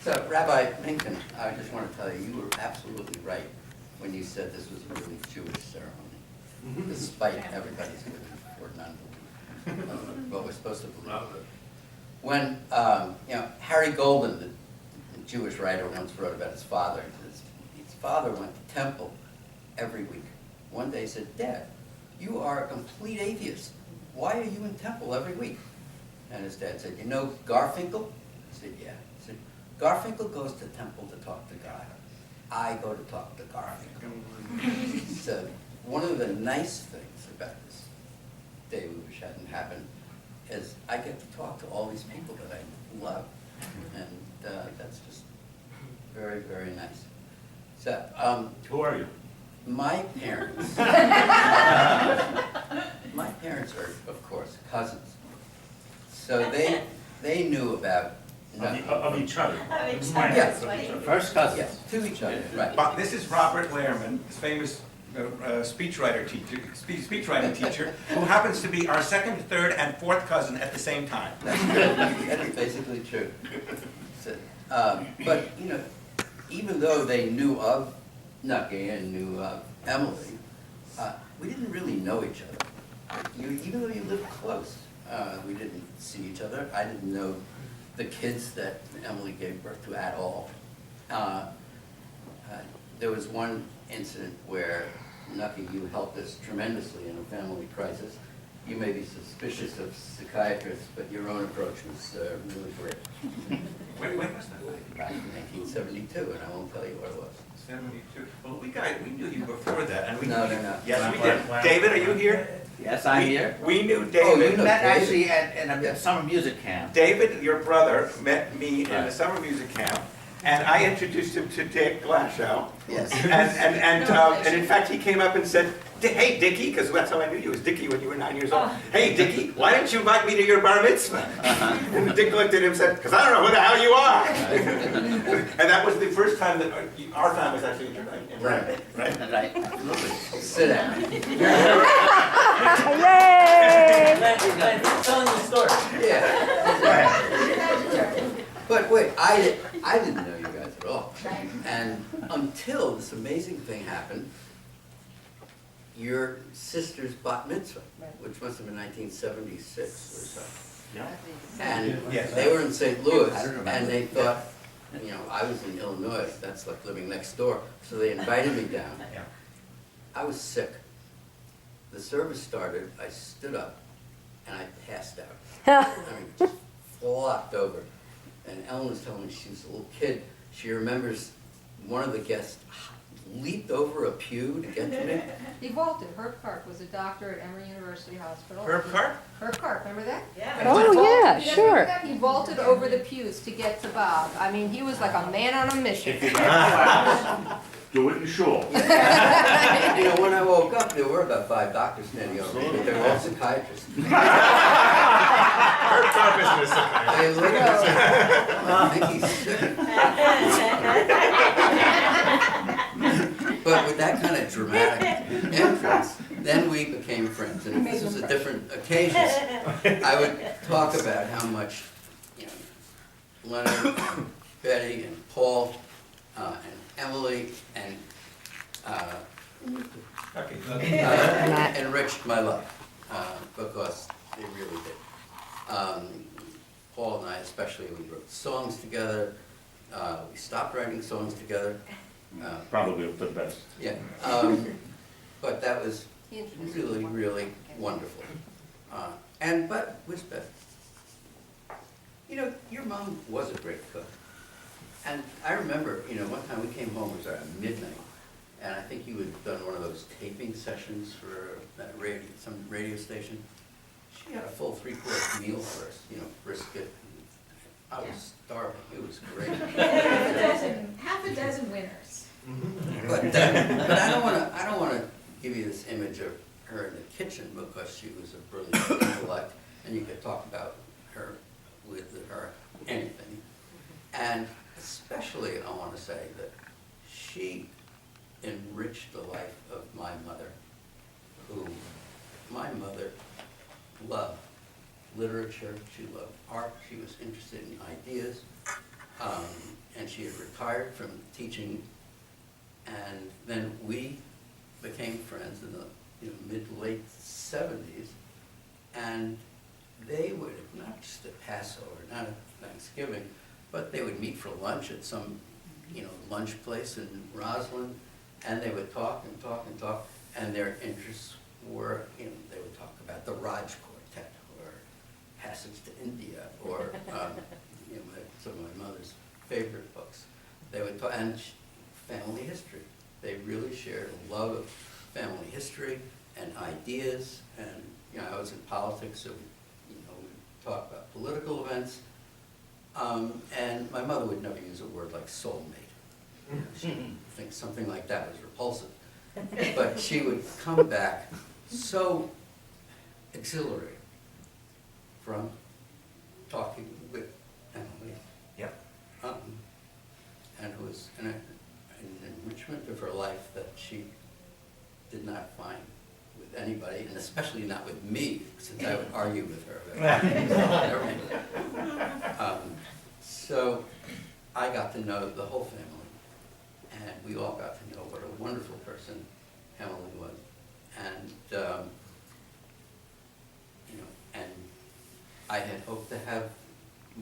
So, Rabbi Minkin, I just want to tell you, you were absolutely right when you said this was a really Jewish ceremony, despite everybody's belief or non-belief, what we're supposed to believe. When, Harry Golden, the Jewish writer, once wrote about his father. His father went to temple every week. One day he said, "Dad, you are a complete atheist. Why are you in temple every week?" And his dad said, "You know Garfinkel?" He said, "Yeah." He said, "Garfinkel goes to temple to talk to God. I go to talk to Garfinkel." So one of the nice things about this day we wish hadn't happened is I get to talk to all these people that I love. And that's just very, very nice. So, who are you? my parents, my parents are, of course, cousins. So they knew about Of each other. Yes. First cousins. Yes, to each other, right. But this is Robert Lehrman, this famous speechwriting teacher, who happens to be our second, third, and fourth cousin at the same time. That's true. That is basically true. So, but, even though they knew of Nucky and knew of Emily, we didn't really know each other. Even though you lived close, we didn't see each other. I didn't know the kids that Emily gave birth to at all. There was one incident where, Nucky, you helped us tremendously in a family crisis. You may be suspicious of psychiatrists, but your own approach was really great. When was that? Back in 1972, and I won't tell you what it was. 72. Well, we knew you before that, and we No. Yes, we did. David, are you here? Yes, I'm here. We knew Oh, David. you know Met David. actually at a summer music camp. David, your brother, met me in a summer music camp, and I introduced him to Dick Glashow. Yes. And in fact, he came up and said, "Hey, Dickie," because that's how I knew you, was Dickie when you were 9 years old. "Hey, Dickie, why didn't you invite me to your bar mitzvah?" And Dick looked at him and said, "Because I don't know who the hell you are." And that was the first time that our family was actually interacting. Right. Right? Right, absolutely. Sit down. Telling the story. Yeah. But wait, I didn't know you guys at all. And until this amazing thing happened, your sister's bat mitzvah, which must have been 1976 or so. Yeah. And Yes. they were in St. Louis, I don't remember. and they thought, I was in Illinois, that's like living next door, so they invited me down. Yeah. I was sick. The service started, I stood up, and I passed out. Just flopped over. And Ellen was telling me she was a little kid. She remembers one of the guests leaped over a pew to get to me. He vaulted. Herb Karp was a doctor at Emory University Hospital. Herb Karp? Herb Karp, remember that? Yeah. He Oh, vaulted- yeah, you guys sure. remember that? He vaulted over the pews to get to Bob. I mean, he was like a man on a mission. If you got class, do it in shul. When I woke up, there were about 5 doctors standing over me, but they were all psychiatrists. Herb Karp is a psychiatrist. They looked at me, I think he's sick. But with that kind of dramatic entrance, then we became friends. And if this was a different occasion, I would talk about how much, Leonard, and Betty, and Paul, and Emily, and enriched my life, because they really did. Paul and I especially, we wrote songs together. We stopped writing songs together. Probably the best. Yeah, but that was He introduced really, me. really wonderful. But was better. Your mom was a great cook. And I remember, one time we came home, it was around midnight, and I think you had done one of those taping sessions for some radio station. She had a full 3-course meal for us, brisket. I was starving, it was great. Half a dozen winners. But I don't want to give you this image of her in the kitchen, because she was a brilliant intellect, and you could talk about her with her anything. And especially, I want to say that she enriched the life of my mother, who my mother loved literature, she loved art, she was interested in ideas, and and she had retired from teaching, and then we became friends in the mid to late 70s, and they would, not just at Passover, not at Thanksgiving, but they would meet for lunch at some lunch place in Roslyn, and they would talk and talk and talk, and their interests were, they would talk about the Raj Quartet, or Passage to India, or some of my mother's favorite books. They would talk, and family history. They really shared a love of family history and ideas, and I was in politics, so we talk about political events, and my mother would never use a word like soulmate. She thinks something like that was repulsive. But she would come back so exhilarated from talking with Emily. Yep. And it was an enrichment of her life that she did not find with anybody, and especially not with me, since I would argue with her about everything. So I got to know the whole family, and we all got to know what a wonderful person Emily was. And, and I had hoped to have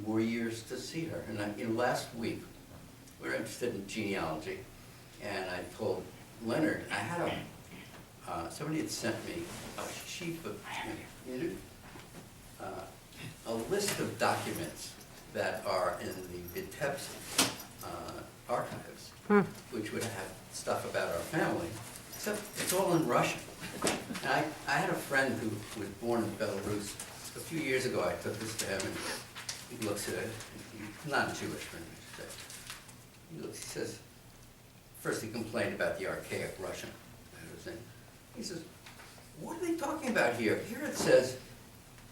more years to see her. And last week, we were interested in genealogy, and I told Leonard, I had somebody had sent me a sheet of, a list of documents that are in the Vitebsk archives, which would have stuff about our family, except it's all in Russian. And I had a friend who was born in Belarus. A few years ago, I took this to him, and he looks at it. He's not a Jewish friend, I should say. He looks, he says, first he complained about the archaic Russian. He says, what are they talking about here? Here it says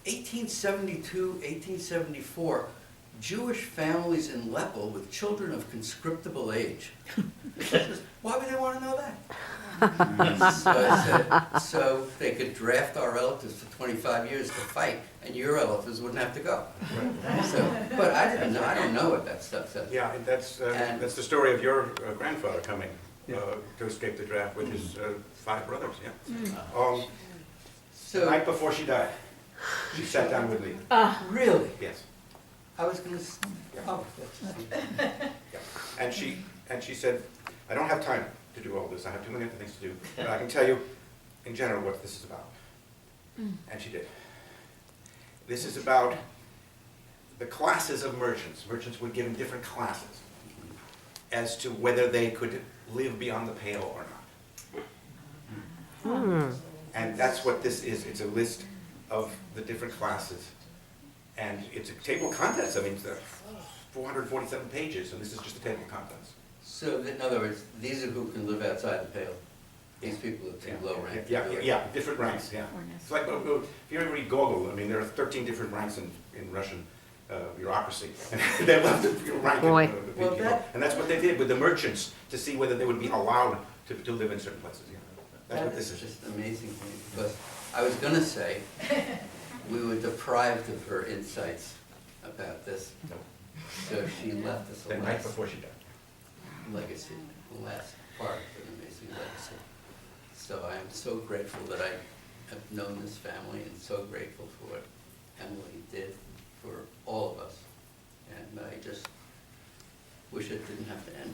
1872, 1874, Jewish families in Lepel with children of conscriptable age. He says, why would they want to know that? So I said, so they could draft our relatives for 25 years to fight, and your relatives wouldn't have to go. So, but I didn't know. I don't know what that stuff says. Yeah, and that's the story of your grandfather coming to escape the draft with his 5 brothers. Yeah. So The night before she died, she sat down with me. really, Yes. I was going to. Oh, that's, Yeah. And she said, I don't have time to do all this. I have too many other things to do. But I can tell you, in general, what this is about. And she did. This is about the classes of merchants. Merchants were given different classes as to whether they could live beyond the pale or not. And that's what this is. It's a list of the different classes. And it's a table of contents. I mean, it's 447 pages, and this is just a table of contents. so in other words, these are who can live outside the pale. These people are too low ranked. Yeah, different ranks, yeah. It's like, if you ever read Gogol, I mean, there are 13 different ranks in Russian bureaucracy. And they left the rank Boy. of the people. And that's what they did with the merchants, to see whether they would be allowed to live in certain places. Yeah. That's what this is. Just amazing to me, because I was going to say, we were deprived of her insights about this. So she left us a The night before she died. legacy, the last part of an amazing legacy. So I am so grateful that I have known this family, and so grateful for what Emily did for all of us. And I just wish it didn't have to end.